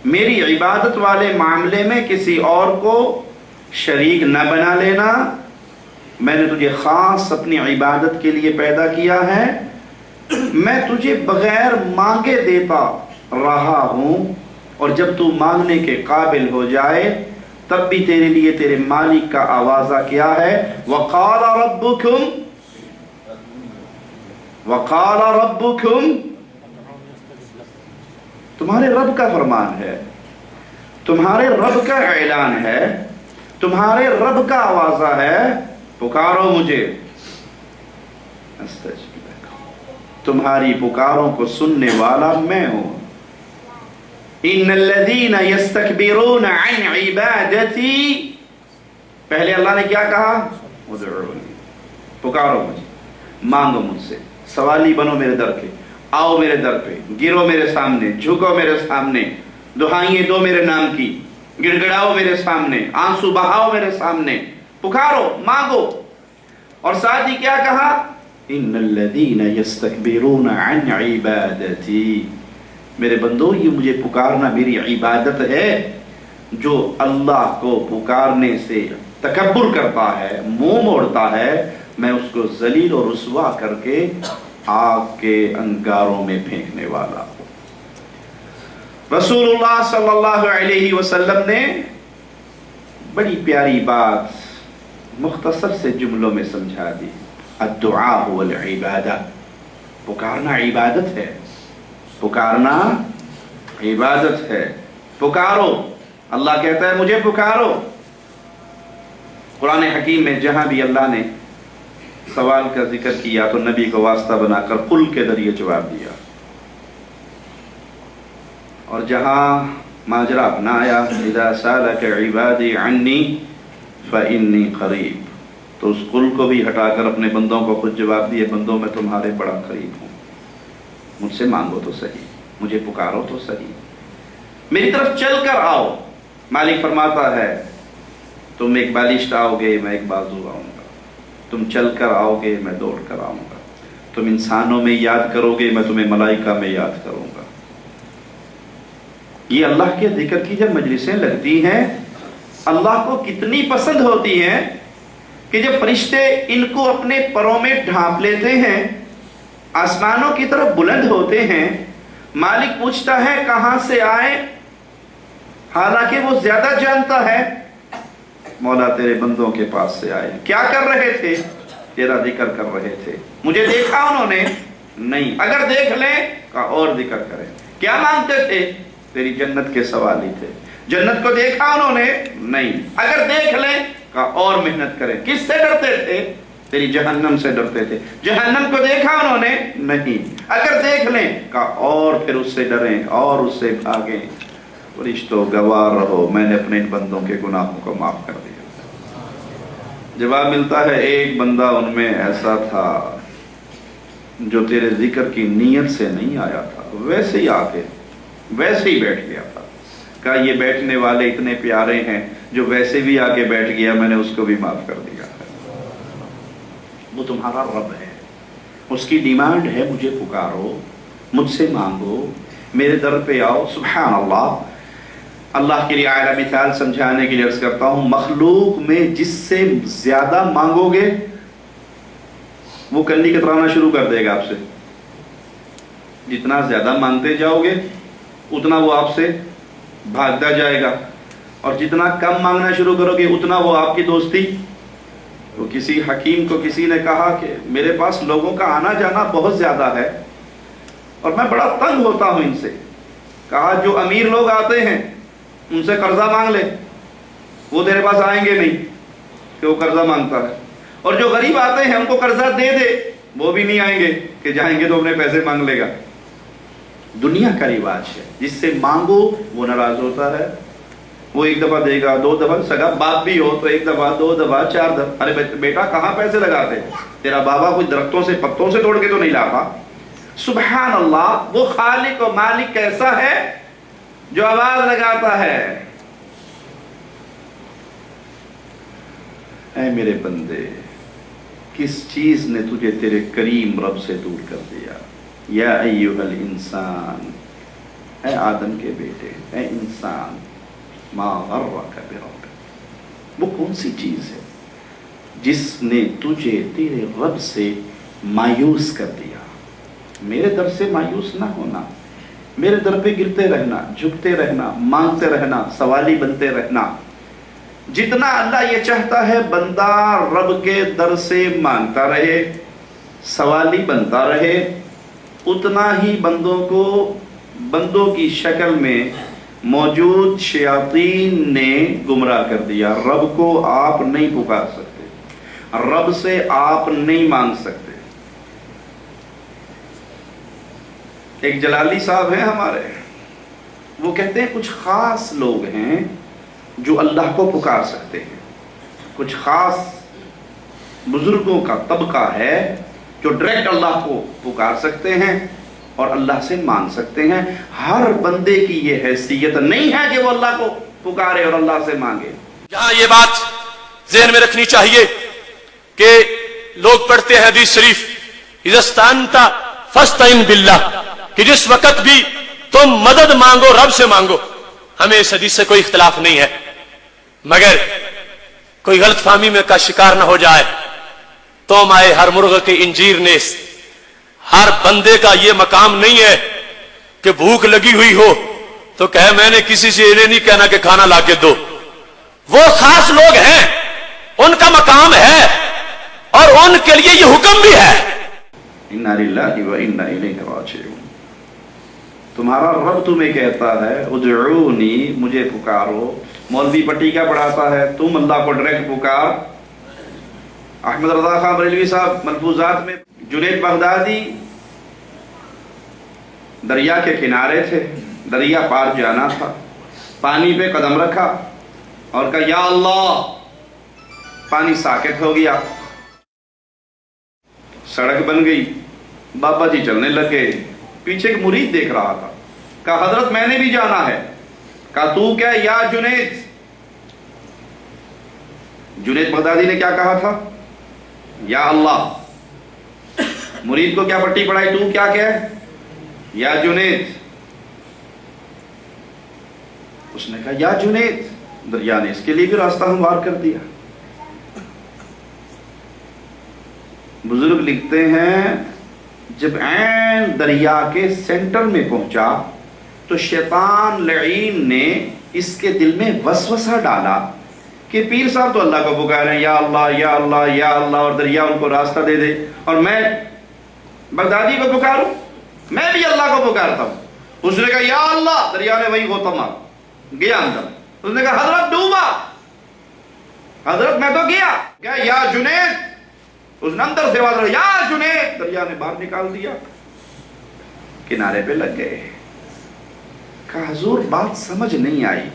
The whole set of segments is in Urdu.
میری عبادت والے معاملے میں کسی اور کو شریک نہ بنا لینا. میں نے تجھے خاص اپنی عبادت کے لیے پیدا کیا ہے. میں تجھے بغیر مانگے دیتا رہا ہوں، اور جب تو مانگنے کے قابل ہو جائے تب بھی تیرے لیے تیرے مالک کا آوازہ کیا ہے؟ وَقَالَ رَبُّكُمْ. تمہارے رب کا فرمان ہے، تمہارے رب کا اعلان ہے، تمہارے رب کا آوازہ ہے، پکارو مجھے استجب لکم. تمہاری پکاروں کو سننے والا میں ہوں. ان الذین یستکبرون عن عبادتی، پہلے اللہ نے کیا کہا؟ ادعونی، پکارو مجھے، مانگو مجھ سے، سوالی بنو میرے در کے، آؤ میرے در پہ، گرو میرے سامنے، جھکو میرے سامنے، دہائیں دو میرے نام کی، گڑ گڑاؤ میرے سامنے، آنسو بہاؤ میرے سامنے، پکارو، مانگو. اور ساتھ ہی کیا کہا؟ ان الذین یستکبرون عن عبادتی، میرے بندو یہ مجھے پکارنا میری عبادت ہے. جو اللہ کو پکارنے سے تکبر کرتا ہے، منہ موڑتا ہے، میں اس کو ذلیل اور رسوا کر کے آگ کے انگاروں میں پھینکنے والا ہوں. رسول اللہ صلی اللہ علیہ وسلم نے بڑی پیاری بات مختصر سے جملوں میں سمجھا دی. الدعاء هو العبادہ، پکارنا عبادت ہے، پکارنا عبادت ہے. پکارو، اللہ کہتا ہے مجھے پکارو. قرآن حکیم میں جہاں بھی اللہ نے سوال کا ذکر کیا تو نبی کو واسطہ بنا کر قل کے ذریعے جواب دیا، اور جہاں ماجرا اپنایا اذا سالک عبادی عنی فانی قریب، تو اس قل کو بھی ہٹا کر اپنے بندوں کو خود جواب دیے، بندوں میں تمہارے بڑا قریب ہوں، مجھ سے مانگو تو صحیح، مجھے پکارو تو صحیح، میری طرف چل کر آؤ. مالک فرماتا ہے تم ایک بالشت آؤ گے، میں ایک بازو آؤں گا. تم چل کر آؤ گے، میں دوڑ کر آؤں گا. تم انسانوں میں یاد کرو گے، میں تمہیں ملائکہ میں یاد کروں گا. یہ اللہ کے ذکر کی جب مجلسیں لگتی ہیں، اللہ کو کتنی پسند ہوتی ہیں کہ جب فرشتے ان کو اپنے پروں میں ڈھانپ لیتے ہیں، آسمانوں کی طرف بلند ہوتے ہیں، مالک پوچھتا ہے کہاں سے آئے، حالانکہ وہ زیادہ جانتا ہے. مولا تیرے بندوں کے پاس سے آئے. کیا کر رہے تھے؟ تیرا ذکر کر رہے تھے. مجھے دیکھا انہوں نے؟ نہیں. اگر دیکھ لیں کا اور ذکر کریں. کیا مانگتے تھے؟ تیری جنت کے سوالی تھے. جنت کو دیکھا انہوں نے؟ نہیں. اگر دیکھ لیں کا اور محنت کریں. کس سے ڈرتے تھے؟ تیری جہنم سے ڈرتے تھے. جہنم کو دیکھا انہوں نے؟ نہیں. اگر دیکھ لیں کا اور پھر اس سے ڈریں اور اس سے بھاگیں. فرشتوں گواہ رہو میں نے اپنے ان بندوں کے گناہوں کو معاف کر دیا. جواب ملتا ہے ایک بندہ ان میں ایسا تھا جو تیرے ذکر کی نیت سے نہیں آیا تھا، ویسے ہی آ کے ویسے ہی بیٹھ گیا تھا. کہا یہ بیٹھنے والے اتنے پیارے ہیں، جو ویسے بھی آ کے بیٹھ گیا میں نے اس کو بھی معاف کر دیا. وہ تمہارا رب ہے، اس کی ڈیمانڈ ہے مجھے پکارو، مجھ سے مانگو، میرے در پہ آؤ. سبحان اللہ. اللہ کے لیے اعلیٰ مثال سمجھانے کے لیے عرض کرتا ہوں، مخلوق میں جس سے زیادہ مانگو گے وہ کنی کترانا شروع کر دے گا آپ سے. جتنا زیادہ مانگتے جاؤ گے اتنا وہ آپ سے بھاگتا جائے گا، اور جتنا کم مانگنا شروع کرو گے اتنا وہ آپ کی دوستی. وہ کسی حکیم کو کسی نے کہا کہ میرے پاس لوگوں کا آنا جانا بہت زیادہ ہے اور میں بڑا تنگ ہوتا ہوں ان سے. کہا جو امیر لوگ آتے ہیں ان سے قرضہ مانگ لے، وہ تیرے پاس آئیں گے نہیں کہ وہ قرضہ مانگتا ہے. اور جو غریب آتے ہیں ان کو قرضہ دے دے، وہ بھی نہیں آئیں گے کہ جائیں گے تو اپنے پیسے مانگ لے گا. دنیا کا رواج ہے، جس سے مانگو وہ ناراض ہوتا ہے. وہ ایک دفعہ دے گا، دو دفعہ، سگا باپ بھی ہو تو ایک دفعہ، دو دفعہ، چار دفعہ. ارے بیٹا کہاں پیسے لگاتے؟ تیرا بابا کوئی درختوں سے پتوں سے توڑ کے تو نہیں لاتا. سبحان اللہ. وہ خالق و مالک کیسا ہے جو آواز لگاتا ہے اے میرے بندے کس چیز نے تجھے تیرے کریم رب سے دور کر دیا. یا ایھا الانسان اے آدم کے بیٹے، اے انسان، ما غرک بربک، وہ کون سی چیز ہے جس نے تجھے تیرے رب سے مایوس کر دیا؟ میرے در سے مایوس نہ ہونا، میرے در پہ گرتے رہنا، جھکتے رہنا، مانگتے رہنا، سوالی بنتے رہنا۔ جتنا اللہ یہ چاہتا ہے بندہ رب کے در سے مانگتا رہے، سوالی بنتا رہے، اتنا ہی بندوں کی شکل میں موجود شیاطین نے گمراہ کر دیا۔ رب کو آپ نہیں پکار سکتے، رب سے آپ نہیں مانگ سکتے۔ ایک جلالی صاحب ہیں ہمارے، وہ کہتے ہیں کچھ خاص لوگ ہیں جو اللہ کو پکار سکتے ہیں، کچھ خاص بزرگوں کا طبقہ ہے جو ڈائریکٹ اللہ کو پکار سکتے ہیں اور اللہ سے مانگ سکتے ہیں۔ ہر بندے کی یہ حیثیت نہیں ہے کہ وہ اللہ کو پکارے اور اللہ سے مانگے۔ یہاں یہ بات ذہن میں رکھنی چاہیے کہ لوگ پڑھتے ہیں حدیث شریف، اذا استعنت فاستعن باللہ، کہ جس وقت بھی تم مدد مانگو رب سے مانگو۔ ہمیں اس حدیث سے کوئی اختلاف نہیں ہے، مگر کوئی غلط فہمی میں کا شکار نہ ہو جائے۔ تم آئے ہر مرغ کے انجیر نیس، ہر بندے کا یہ مقام نہیں ہے کہ بھوک لگی ہوئی ہو تو کہے میں نے کسی سے انہیں نہیں کہنا کہ کھانا لا کے دو۔ وہ خاص لوگ ہیں، ان کا مقام ہے اور ان کے لیے یہ حکم بھی ہے۔ انا للہ و انا الیہ راجعون۔ تمہارا رب تمہیں کہتا ہے ادعونی، مجھے پکارو۔ مولوی پٹی کیا پڑھاتا ہے؟ تم اللہ کو ڈائریکٹ پکار۔ احمد رضا خان بریلوی صاحب ملفوظات میں، جنید بغدادی دریا کے کنارے تھے، دریا پار جانا تھا، پانی پہ قدم رکھا اور کہا یا اللہ، پانی ساکت ہو گیا، سڑک بن گئی، بابا جی چلنے لگے، پیچھے ایک مرید دیکھ رہا تھا، کہا حضرت میں نے بھی جانا ہے۔ کہا تو کیا؟ یا جنید۔ جنید بغدادی نے کیا کہا تھا؟ یا اللہ۔ مرید کو کیا پٹی پڑھائی؟ تو کیا کہے؟ یا جنید۔ اس نے کہا یا جنید، دریا نے اس کے لیے بھی راستہ ہموار کر دیا۔ بزرگ لکھتے ہیں جب عین دریا کے سینٹر میں پہنچا تو شیطان لعین نے اس کے دل میں وسوسہ ڈالا کہ پیر صاحب تو اللہ کو پکارے یا اللہ یا اللہ یا اللہ، اور دریا ان کو راستہ دے دے، اور میں بغدادی کو پکاروں، میں بھی اللہ کو پکارتا ہوں۔ اس نے کہا یا اللہ، دریا نے وہی غوطہ مارا، گیا اندر۔ اس نے کہا حضرت ڈوبا، حضرت میں تو گیا۔ کہا یا جنید، اس نے اندر سے آواز یا جنید، دریا نے باہر نکال دیا، کنارے پہ لگ گئے۔ کہا حضور بات سمجھ نہیں آئی،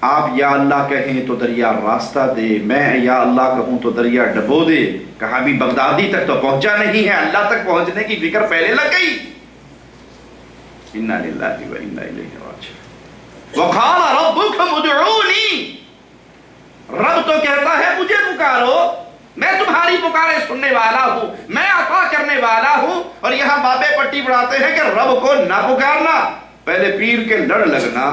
آپ یا اللہ کہیں تو دریا راستہ دے، میں یا اللہ کہوں تو دریا ڈبو دے۔ کہا بھی بغدادی تک تو پہنچا نہیں ہے، اللہ تک پہنچنے کی فکر پہلے لگ گئی۔ انا للہ و انا الیہ راجعون۔ وقال ربکم ادعونی، رب تو کہتا ہے مجھے پکارو، میں تمہاری پکارے سننے والا ہوں، میں عطا کرنے والا ہوں۔ اور یہاں بابے پٹی پڑھاتے ہیں کہ رب کو نہ پکارنا، پہلے پیر کے لڑ لگنا۔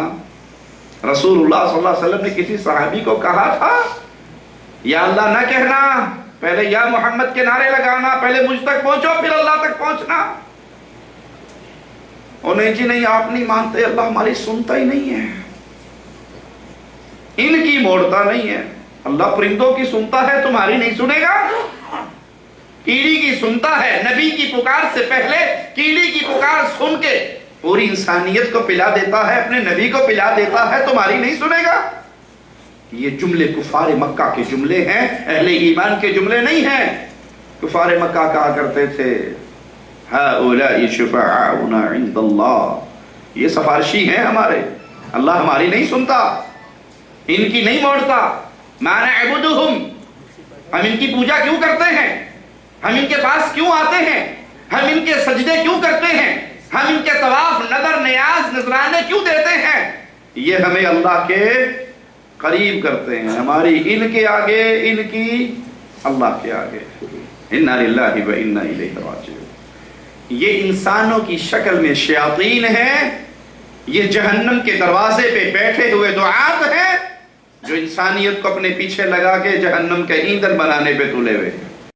رسول اللہ صلی اللہ علیہ وسلم نے کسی صحابی کو کہا تھا یا اللہ نہ کہنا، پہلے یا محمد کے نعرے لگانا، پہلے مجھ تک پہنچو پھر اللہ تک پہنچنا۔ اور نہیں جی نہیں، آپ نہیں مانتے، اللہ ہماری سنتا ہی نہیں ہے، ان کی موڑتا نہیں ہے۔ اللہ پرندوں کی سنتا ہے، تمہاری نہیں سنے گا؟ کیڑی کی سنتا ہے، نبی کی پکار سے پہلے کیڑی کی پکار سن کے پوری انسانیت کو پلا دیتا ہے، اپنے نبی کو پلا دیتا ہے، تمہاری نہیں سنے گا؟ یہ جملے کفار مکہ کے جملے ہیں، اہل ایمان کے جملے نہیں ہیں۔ کفار مکہ کہا کرتے تھے ہؤلاء شفعاؤنا عند اللہ، یہ سفارشی ہیں ہمارے، اللہ ہماری نہیں سنتا، ان کی نہیں موڑتا۔ ما نعبدہم، ہم ان کی پوجا کیوں کرتے ہیں، ہم ان کے پاس کیوں آتے ہیں، ہم ان کے سجدے کیوں کرتے ہیں، ہم ان کے طواف نظر نیاز نذرانے کیوں دیتے ہیں؟ یہ ہمیں اللہ کے قریب کرتے ہیں، ہماری ان کے آگے، ان کی اللہ کے آگے۔ انا للہ و انا الیہ راجعون۔ یہ انسانوں کی شکل میں شیاطین ہیں، یہ جہنم کے دروازے پہ بیٹھے ہوئے دعات ہیں جو انسانیت کو اپنے پیچھے لگا کے جہنم کا ایندھن بنانے پہ تلے ہوئے ہیں۔